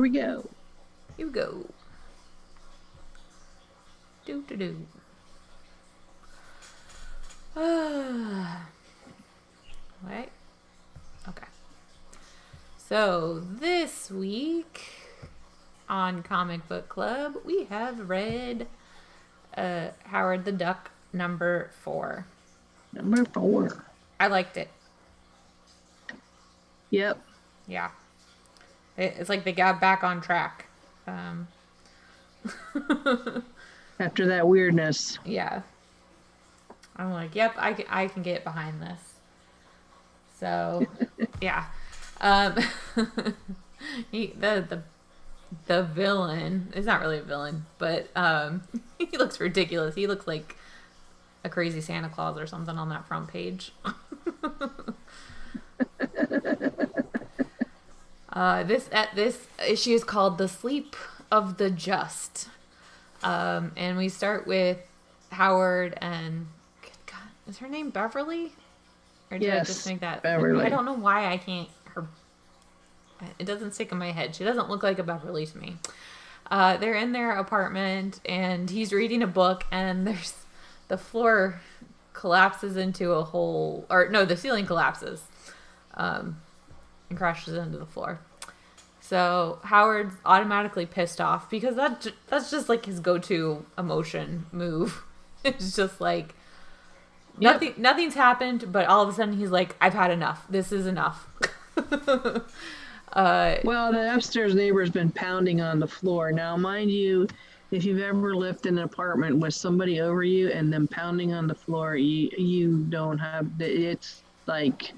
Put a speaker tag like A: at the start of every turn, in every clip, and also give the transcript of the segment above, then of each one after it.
A: we go.
B: Here we go. Do. Wait. Okay. So this week on Comic Book Club, we have read Howard the Duck number 4.
A: Number 4.
B: I liked it.
A: Yep.
B: Yeah. It's like they got back on track.
A: After that weirdness.
B: Yeah. I'm like, yep, I can get behind this. So, yeah. The villain is not really a villain, but he looks ridiculous. He looks like a crazy Santa Claus or something on that front page. This issue is called "The Sleep of the Just," and we start with Howard and God, is her name Beverly? Or did I just make that?
A: Beverly.
B: I don't know why I can't. It doesn't stick in my head. She doesn't look like a Beverly to me. They're in their apartment, and he's reading a book, and the floor collapses into a hole, or no, the ceiling collapses, and crashes into the floor. So Howard's automatically pissed off because that's just like his go-to emotion move. It's just like nothing's happened, but all of a sudden he's like, I've had enough. This is enough.
A: Well, the upstairs neighbor's been pounding on the floor. Now, mind you, if you've ever lived in an apartment with somebody over you and them pounding on the floor, you don't have, it's like,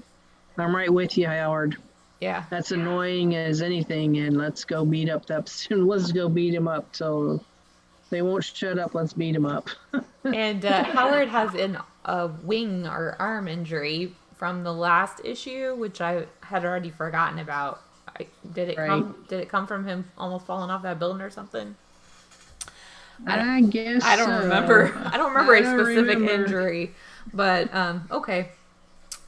A: I'm right with you, Howard.
B: Yeah.
A: That's annoying as anything, and let's go beat up let's go beat him up till they won't shut up. Let's beat him up.
B: And Howard has a wing or arm injury from the last issue, which I had already forgotten about. Did it come from him almost falling off that building or something?
A: I guess
B: I don't remember. I don't remember a specific injury, but okay.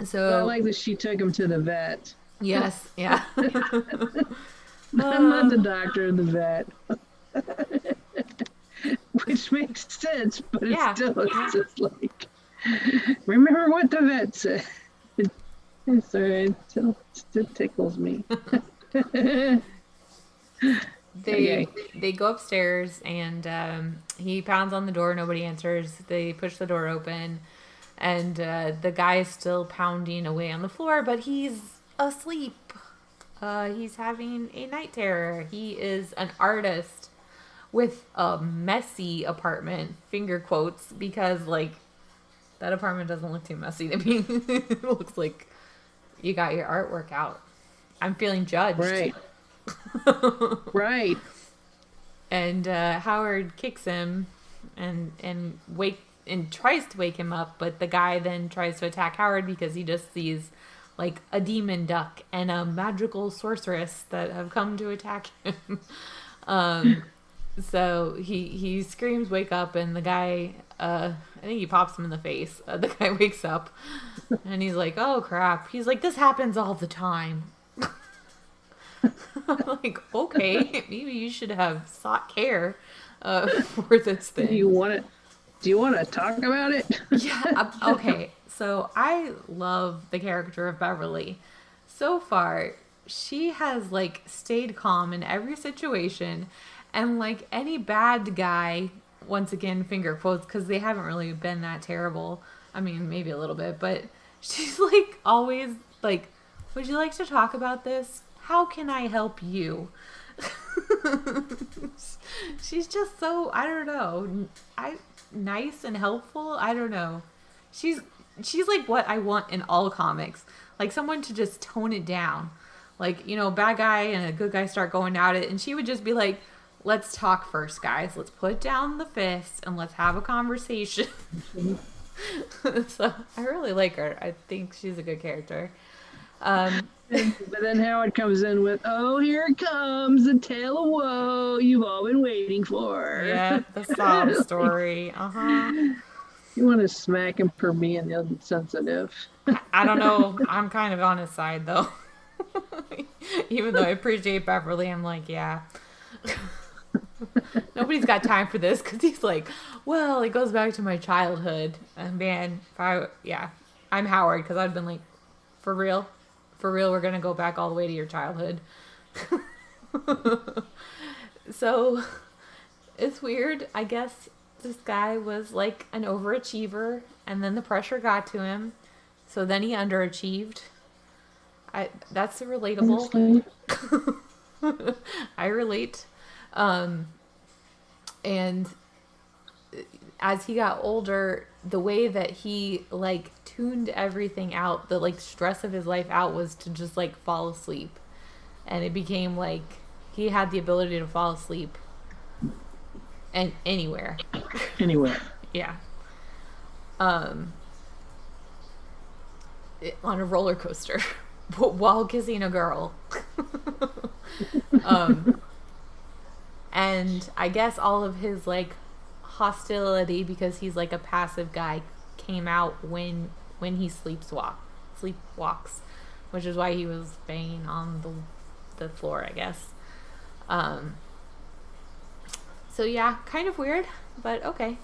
B: So
A: I like that she took him to the vet.
B: Yes, yeah.
A: I'm not the doctor, the vet. Which makes sense, but it's just like, remember what the vet said. It's alright, it tickles me.
B: They go upstairs, and he pounds on the door. Nobody answers. They push the door open, and the guy is still pounding away on the floor, but he's asleep. He's having a night terror. He is an artist with a messy apartment, finger quotes, because like that apartment doesn't look too messy to me. It looks like you got your artwork out. I'm feeling judged.
A: Right. Right.
B: And Howard kicks him and tries to wake him up, but the guy then tries to attack Howard because he just sees like a demon duck and a magical sorceress that have come to attack him. So he screams, "Wake up!" And the guy, I think he pops him in the face. The guy wakes up and he's like, "Oh crap!" He's like, "This happens all the time." I'm like, okay, maybe you should have sought care for this thing.
A: Do you want to talk about it?
B: Yeah. Okay. So I love the character of Beverly. So far, she has like stayed calm in every situation, and like any bad guy, once again, finger quotes, because they haven't really been that terrible. I mean, maybe a little bit, but she's like always like, "Would you like to talk about this? How can I help you?" She's just so, I don't know, nice and helpful. I don't know. She's like what I want in all comics. Like someone to just tone it down. Like, you know, bad guy and a good guy start going at it, and she would just be like, "Let's talk first, guys. Let's put down the fist and let's have a conversation." So I really like her. I think she's a good character.
A: But then Howard comes in with, "Oh, here it comes, the tale of woe you've all been waiting for."
B: Yeah, the sob story.
A: You want to smack him for being insensitive.
B: I don't know. I'm kind of on his side, though. Even though I appreciate Beverly, I'm like, yeah. Nobody's got time for this, because he's like, well, it goes back to my childhood. And man, I'm Howard, because I'd been like, for real? For real, we're going to go back all the way to your childhood. So, it's weird. I guess this guy was like an overachiever, and then the pressure got to him. So then he underachieved. That's relatable. I relate. And as he got older, the way that he like tuned everything out, the like stress of his life out, was to just like fall asleep. And it became like he had the ability to fall asleep and anywhere. Yeah. On a roller coaster while kissing a girl. And I guess all of his like hostility, because he's like a passive guy, came out when he sleepwalks, which is why he was banging on the floor, I guess. So yeah, kind of weird, but okay.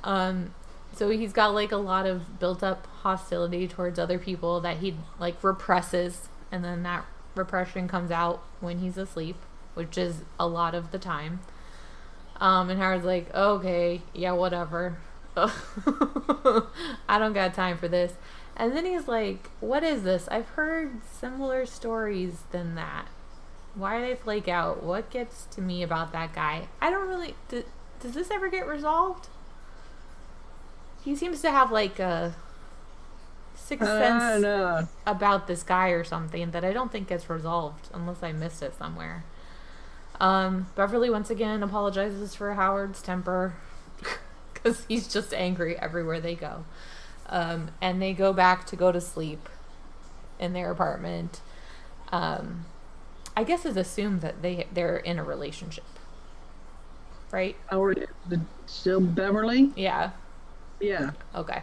B: So he's got like a lot of built up hostility towards other people that he like represses, and then that repression comes out when he's asleep, which is a lot of the time. And Howard's like, okay, yeah, whatever. I don't got time for this. And then he's like, what is this? I've heard similar stories than that. Why did I flake out? What gets to me about that guy? I don't really... Does this ever get resolved? He seems to have like a sixth sense about this guy or something that I don't think gets resolved unless I missed it somewhere. Beverly once again apologizes for Howard's temper because he's just angry everywhere they go. And they go back to go to sleep in their apartment. I guess it's assumed that they're in a relationship, right?
A: Howard, still Beverly?
B: Yeah.
A: Yeah.
B: Okay.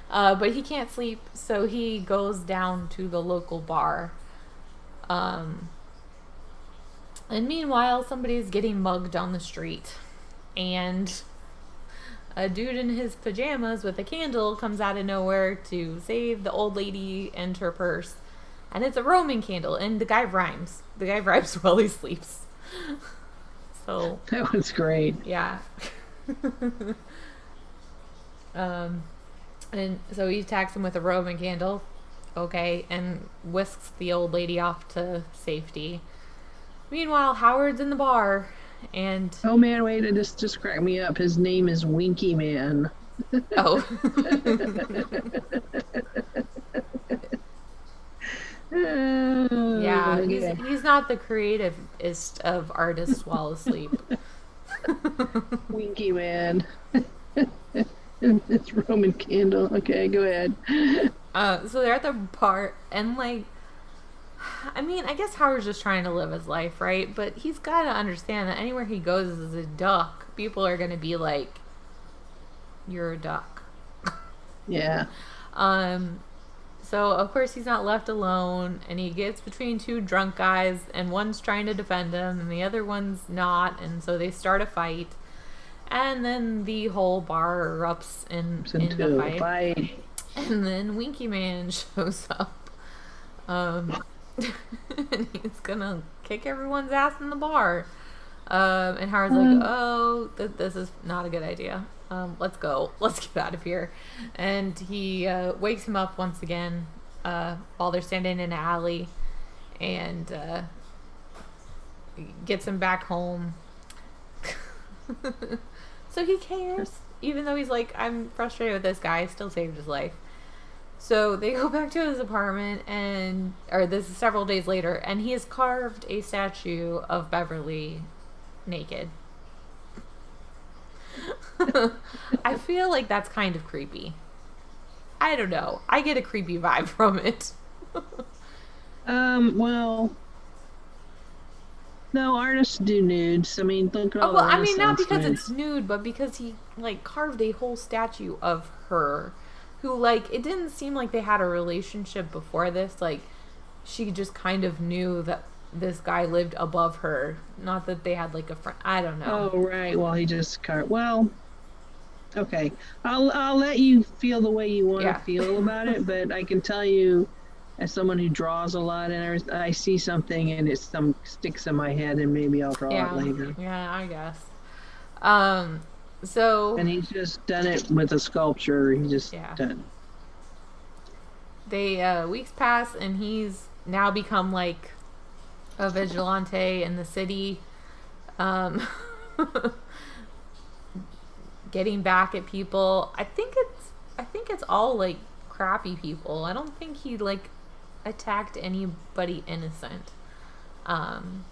B: But he can't sleep, so he goes down to the local bar. And meanwhile, somebody's getting mugged on the street. And a dude in his pajamas with a candle comes out of nowhere to save the old lady and her purse. And it's a Roman candle, and the guy rhymes. The guy rhymes while he sleeps. So
A: that was great.
B: Yeah. And so he attacks him with a Roman candle. Okay, and whisks the old lady off to safety. Meanwhile, Howard's in the bar, and...
A: Oh man, wait, it just cracked me up. His name is Winky Man.
B: Oh. Yeah, he's not the creativest of artists while asleep.
A: Winky Man. It's Roman candle. Okay, go ahead.
B: So they're at the bar, and like, I mean, I guess Howard's just trying to live his life, right? But he's got to understand that anywhere he goes as a duck, people are going to be like, you're a duck.
A: Yeah.
B: So of course he's not left alone, and he gets between two drunk guys, and one's trying to defend him, and the other one's not, and so they start a fight. And then the whole bar erupts in the fight. And then Winky Man shows up. And he's gonna kick everyone's ass in the bar. And Howard's like, oh, this is not a good idea. Let's go. Let's get out of here. And he wakes him up once again while they're standing in an alley. And gets him back home. So he cares, even though he's like, I'm frustrated with this guy. I still saved his life. So they go back to his apartment, or this is several days later, and he has carved a statue of Beverly naked. I feel like that's kind of creepy. I don't know. I get a creepy vibe from it.
A: Well... No, artists do nudes. I mean, look at all
B: well,
A: the
B: I mean, not because
A: nudes.
B: it's nude, but because he, like, carved a whole statue of her, who, like, it didn't seem like they had a relationship before this. Like, she just kind of knew that this guy lived above her. Not that they had like a friend. I don't know.
A: Oh, right. Well, he just well, okay. I'll let you feel the way you want to
B: Yeah.
A: feel about it, but I can tell you, as someone who draws a lot and everything, I see something and some sticks in my head, and maybe I'll draw it
B: Yeah.
A: later.
B: Yeah, I guess. Um, so
A: And he's just done it with a sculpture. He just
B: yeah.
A: done.
B: Weeks pass and he's now become like a vigilante in the city. Um, getting back at people. I think it's all like crappy people. I don't think he like attacked anybody innocent. Um,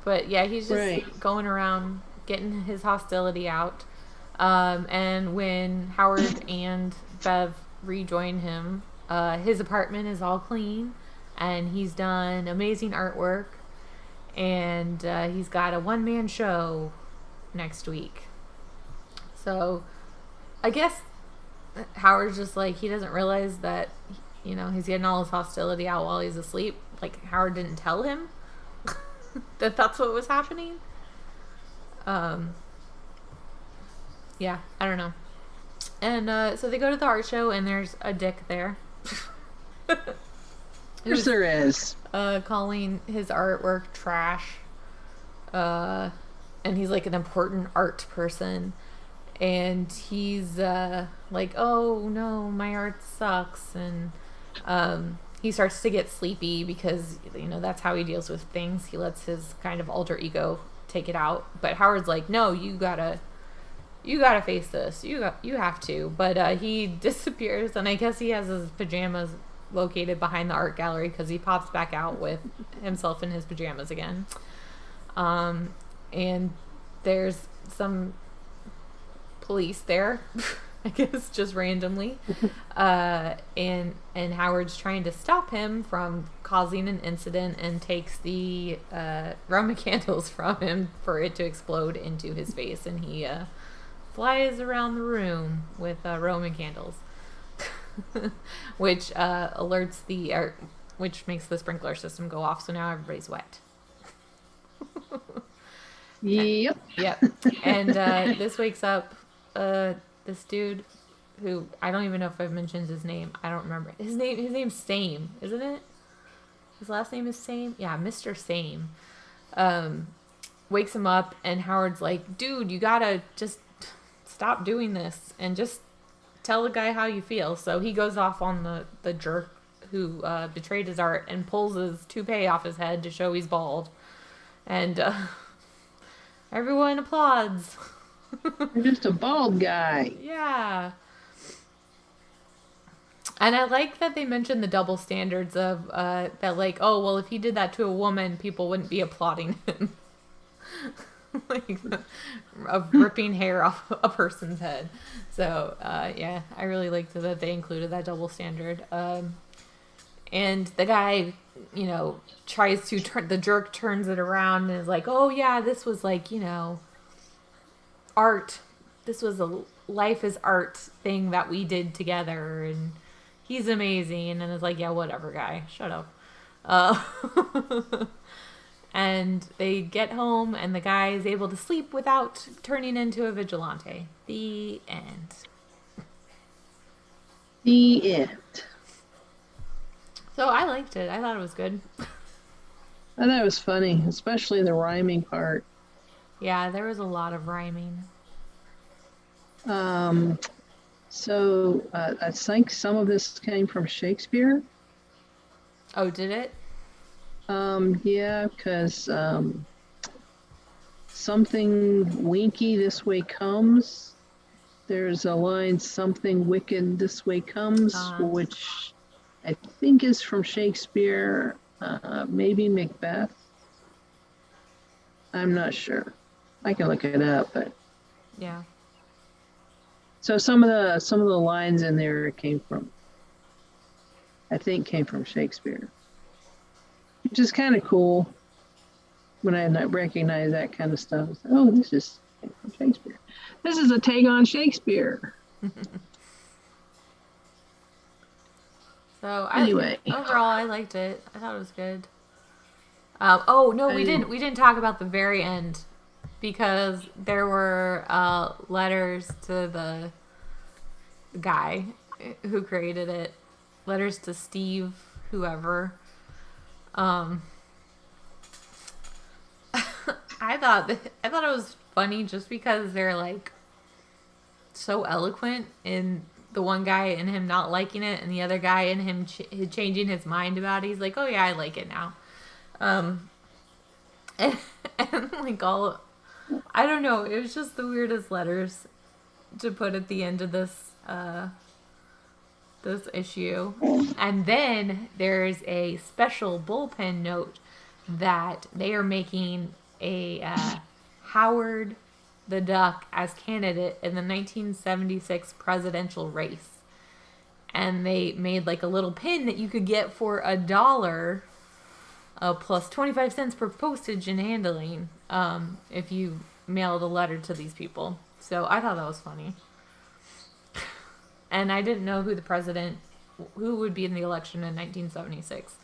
B: but yeah, he's just
A: Right.
B: going around getting his hostility out. And when Howard and Bev rejoin him, his apartment is all clean, and he's done amazing artwork, and he's got a one-man show next week. So I guess Howard's just like, he doesn't realize that, he's getting all his hostility out while he's asleep. Like, Howard didn't tell him that that's what was happening. Yeah, I don't know. And so they go to the art show, and there's a dick there.
A: Yes, there is.
B: Calling his artwork trash. And he's like an important art person. And he's like, oh no, my art sucks. And he starts to get sleepy because, that's how he deals with things. He lets his kind of alter ego take it out. But Howard's like, no, you gotta face this. You have to. But he disappears, and I guess he has his pajamas located behind the art gallery because he pops back out with himself in his pajamas again. And there's some police there, I guess, just randomly. And Howard's trying to stop him from causing an incident and takes the Roman candles from him for it to explode into his face. And he flies around the room with Roman candles, which alerts which makes the sprinkler system go off. So now everybody's wet.
A: Yep.
B: Yep. And this wakes up this dude who I don't even know if I've mentioned his name. I don't remember. His name's Same, isn't it? His last name is Same? Yeah, Mr. Same. Wakes him up, and Howard's like, dude, you gotta just stop doing this and just tell the guy how you feel. So he goes off on the jerk who betrayed his art and pulls his toupee off his head to show he's bald. And everyone applauds.
A: You're just a bald guy.
B: Yeah. And I like that they mentioned the double standards of that, like, oh, well, if he did that to a woman, people wouldn't be applauding him. Like, of ripping hair off a person's head. So, yeah, I really liked that they included that double standard. And the guy, tries to the jerk turns it around and is like, oh, yeah, this was like, art. This was a life is art thing that we did together. And he's amazing. And it's like, yeah, whatever, guy. Shut up. And they get home, and the guy is able to sleep without turning into a vigilante. The end.
A: The end.
B: So I liked it. I thought it was good.
A: I thought it was funny, especially the rhyming part.
B: Yeah, there was a lot of rhyming.
A: So I think some of this came from Shakespeare.
B: Oh, did it?
A: Yeah, because something winky this way comes. There's a line, something wicked this way comes, which I think is from Shakespeare, maybe Macbeth. I'm not sure. I can look it up, but
B: yeah.
A: So some of the lines in there came from Shakespeare, which is kind of cool. When I not recognize that kind of stuff, it's, oh, this is from Shakespeare. This is a take on Shakespeare.
B: So
A: Anyway.
B: overall I liked it. I thought it was good. Oh no, we didn't talk about the very end because there were letters to the guy who created it, letters to Steve, whoever. I thought it was funny just because they're like so eloquent in the one guy and him not liking it, and the other guy and him changing his mind about it. He's like, "Oh yeah, I like it now." And like all, I don't know. It was just the weirdest letters to put at the end of this issue. And then there's a special bullpen note that they are making a Howard the Duck as candidate in the 1976 presidential race. And they made like a little pin that you could get for $1 plus 25 cents per postage and handling if you mailed a letter to these people. So I thought that was funny. And I didn't know who would be in the election in 1976.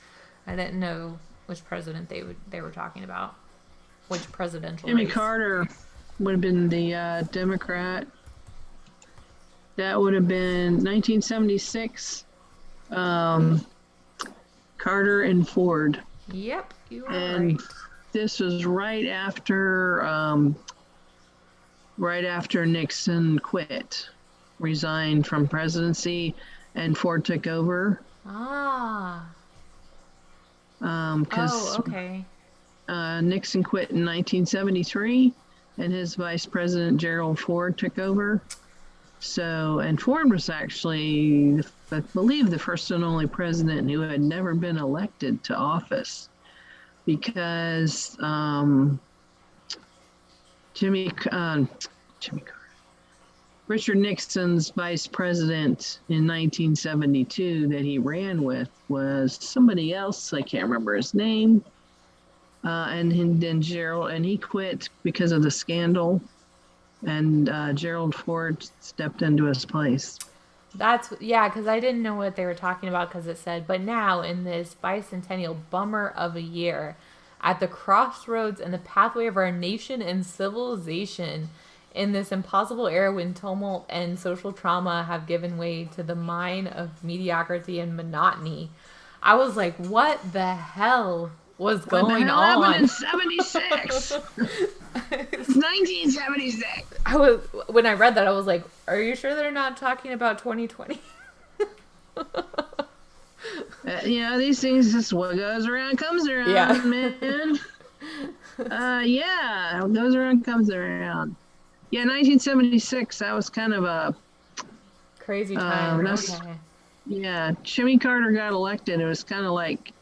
B: I didn't know which president they were talking about. Which presidential
A: Jimmy
B: race.
A: Carter would have been the Democrat. That would have been 1976. Carter and Ford.
B: Yep, you are
A: And
B: right.
A: this was right after Nixon resigned from presidency, and Ford took over. Because
B: okay.
A: Nixon quit in 1973, and his vice president Gerald Ford took over. So, and Ford was actually, I believe, the first and only president who had never been elected to office, because Richard Nixon's vice president in 1972 that he ran with was somebody else. I can't remember his name. And then Gerald, and he quit because of the scandal, and Gerald Ford stepped into his place.
B: Because I didn't know what they were talking about because it said, but now in this bicentennial bummer of a year, at the crossroads and the pathway of our nation and civilization, in this impossible era when tumult and social trauma have given way to the mine of mediocrity and monotony, I was like, what the hell was going on?
A: What happened in 76? It's 1976.
B: When I read that, I was like, are you sure they're not talking about 2020?
A: These things, just what goes around comes around, man. What goes around comes around. Yeah, 1976, that was kind of a
B: crazy time.
A: Yeah, Jimmy Carter got elected. It was kind of like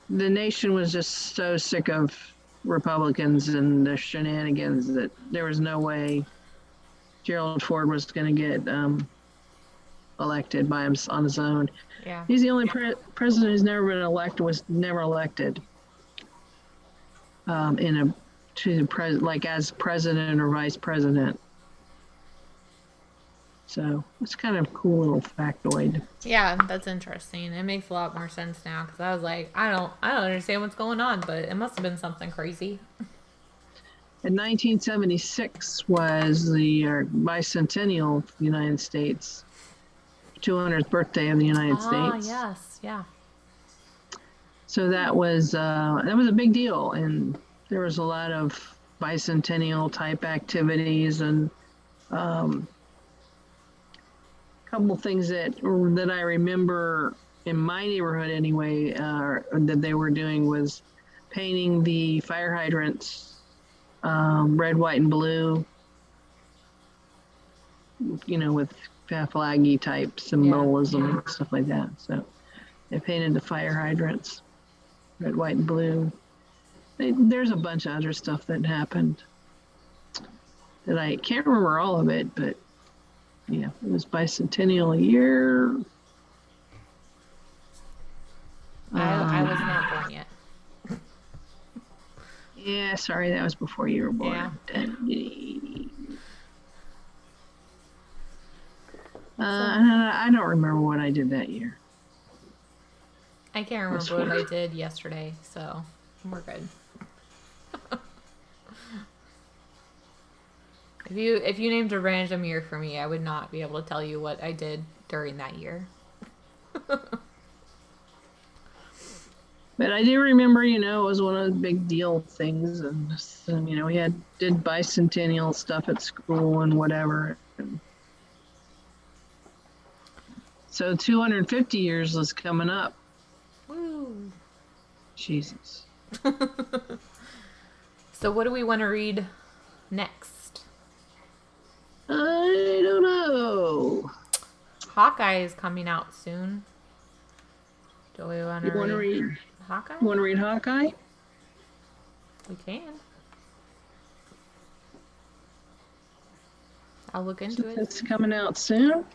A: the nation was just so sick of Republicans and the shenanigans that there was no way Gerald Ford was going to get elected by him on his own.
B: Yeah.
A: He's the only president who's never been elected, was never elected as president or vice president. So it's kind of a cool little factoid.
B: Yeah, that's interesting. It makes a lot more sense now because I was like, I don't understand what's going on, but it must have been something crazy.
A: In 1976 was the bicentennial of the United States, 200th birthday of the United States.
B: Yes, yeah.
A: So that was a big deal, and there was a lot of bicentennial type activities and couple things that I remember in my neighborhood anyway, that they were doing was painting the fire hydrants red, white, and blue, with flaggy type symbolism and stuff like that. So they painted the fire hydrants red, white, and blue. There's a bunch of other stuff that happened that I can't remember all of it, but yeah, it was bicentennial year.
B: I was not born yet.
A: Yeah, sorry, that was before you were born.
B: Yeah.
A: I don't remember what I did that year.
B: I can't remember what I did yesterday, so we're good. If you named a random year for me, I would not be able to tell you what I did during that year.
A: But I do remember, it was one of the big deal things, and we did bicentennial stuff at school and whatever. And so 250 years is coming up.
B: Woo!
A: Jesus.
B: So what do we want to read next?
A: I don't know.
B: Hawkeye is coming out soon. Do we want to
A: read
B: Hawkeye?
A: You want to read Hawkeye?
B: We can. I'll look into it.
A: It's coming out soon?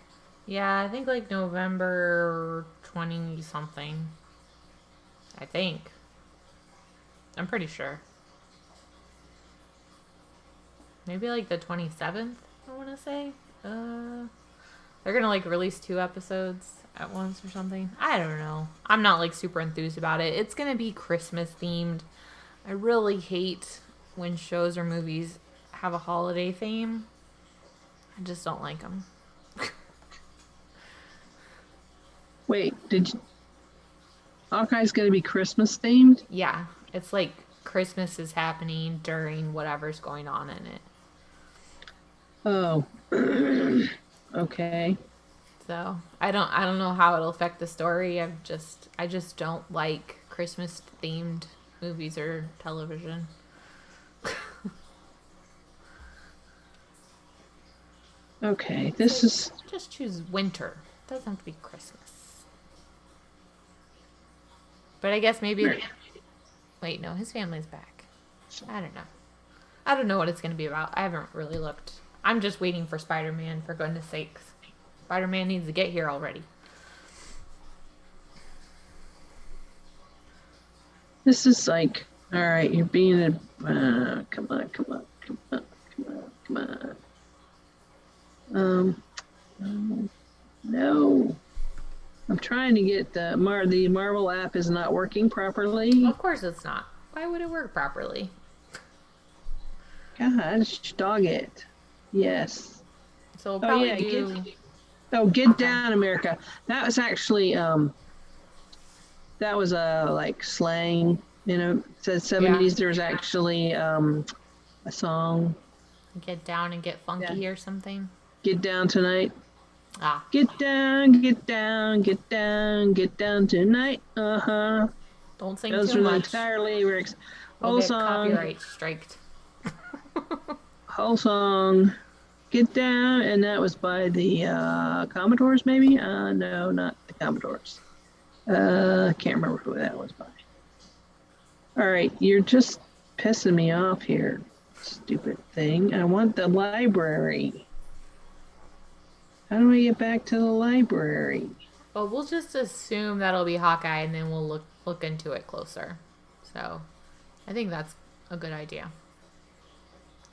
B: Yeah, I think like November 20 something. I think. I'm pretty sure. Maybe like the 27th, I want to say. They're going to like release 2 episodes at once or something. I don't know. I'm not like super enthused about it. It's going to be Christmas themed. I really hate when shows or movies have a holiday theme. I just don't like them.
A: Wait, Hawkeye's going to be Christmas themed?
B: Yeah, it's like Christmas is happening during whatever's going on in it.
A: Oh. Okay.
B: So I don't know how it'll affect the story. I just don't like Christmas themed movies or television.
A: Okay, this is...
B: Just choose winter. It doesn't have to be Christmas. But I guess maybe... Wait, no, his family's back. I don't know. I don't know what it's going to be about. I haven't really looked. I'm just waiting for Spider-Man, for goodness sakes. Spider-Man needs to get here already.
A: This is like... Alright, you're being a... come on. No. I'm trying to get the Marvel app is not working properly.
B: Of course it's not. Why would it work properly?
A: Gosh, dog it. Yes.
B: So we'll probably
A: get down, America. That was actually that was like slang. It says 70s. There's actually a song.
B: Get down and get funky or something.
A: Get down tonight.
B: Ah.
A: Get down tonight. Uh-huh.
B: Don't sing
A: Those
B: too
A: are
B: much.
A: the entire lyrics.
B: We'll
A: Whole
B: get
A: song.
B: copyright striked.
A: Whole song. Get down, and that was by the Commodores, maybe? No, not the Commodores. Can't remember who that was by. All right, you're just pissing me off here, stupid thing. I want the library. How do I get back to the library?
B: Well, we'll just assume that'll be Hawkeye, and then we'll look into it closer. So, I think that's a good idea.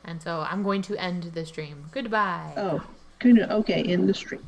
B: And so I'm going to end the stream. Goodbye.
A: Oh, good. Okay, in the stream.